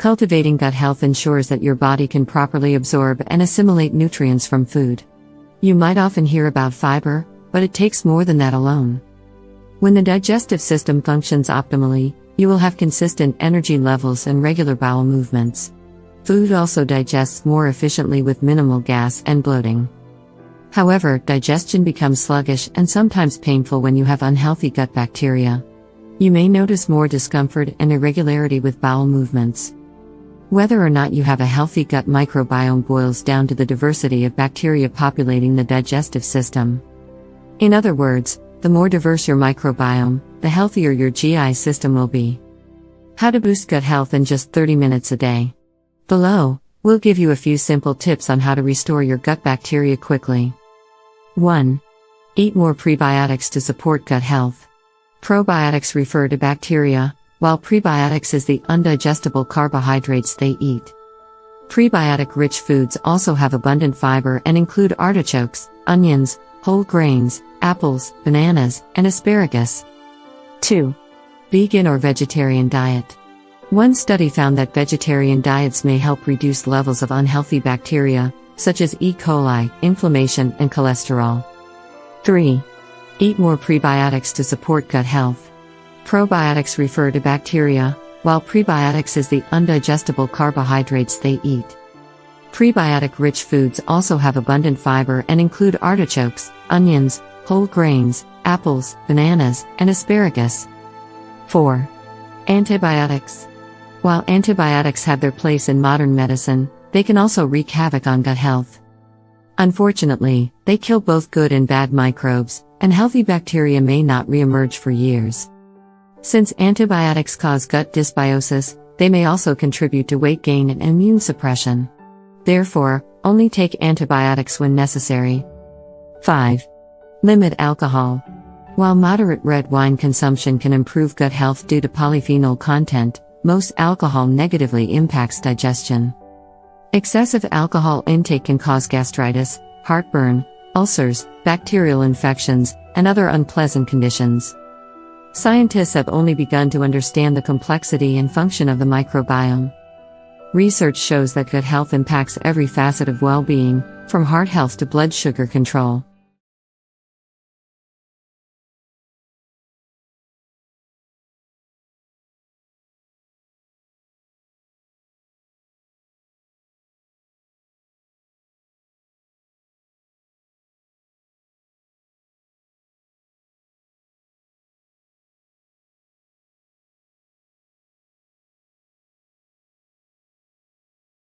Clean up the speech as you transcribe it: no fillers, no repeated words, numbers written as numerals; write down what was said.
Cultivating gut health ensures that your body can properly absorb and assimilate nutrients from food. You might often hear about fiber, but it takes more than that alone. When the digestive system functions optimally, you will have consistent energy levels and regular bowel movements. Food also digests more efficiently with minimal gas and bloating. However, digestion becomes sluggish and sometimes painful when you have unhealthy gut bacteria. You may notice more discomfort and irregularity with bowel movements. Whether or not you have a healthy gut microbiome boils down to the diversity of bacteria populating the digestive system. In other words, the more diverse your microbiome, the healthier your GI system will be. How to boost gut health in just 30 minutes a day. Below, we'll give you a few simple tips on how to restore your gut bacteria quickly. 1. Eat more prebiotics to support gut health. Probiotics refer to bacteria, while prebiotics is the undigestible carbohydrates they eat. Prebiotic-rich foods also have abundant fiber and include artichokes, onions, whole grains, apples, bananas, and asparagus. 2. Vegan or vegetarian diet. One study found that vegetarian diets may help reduce levels of unhealthy bacteria, such as E. coli, inflammation, and cholesterol. 3. Eat more prebiotics to support gut health. Probiotics refer to bacteria, while prebiotics is the undigestible carbohydrates they eat. Prebiotic-rich foods also have abundant fiber and include artichokes, onions, whole grains, apples, bananas, and asparagus. 4. Antibiotics. While antibiotics have their place in modern medicine, they can also wreak havoc on gut health. Unfortunately, they kill both good and bad microbes, and healthy bacteria may not re-emerge for years. Since antibiotics cause gut dysbiosis, they may also contribute to weight gain and immune suppression. Therefore, only take antibiotics when necessary. 5. Limit alcohol. While moderate red wine consumption can improve gut health due to polyphenol content, most alcohol negatively impacts digestion. Excessive alcohol intake can cause gastritis, heartburn, ulcers, bacterial infections, and other unpleasant conditions. Scientists have only begun to understand the complexity and function of the microbiome. Research shows that gut health impacts every facet of well-being, from heart health to blood sugar control.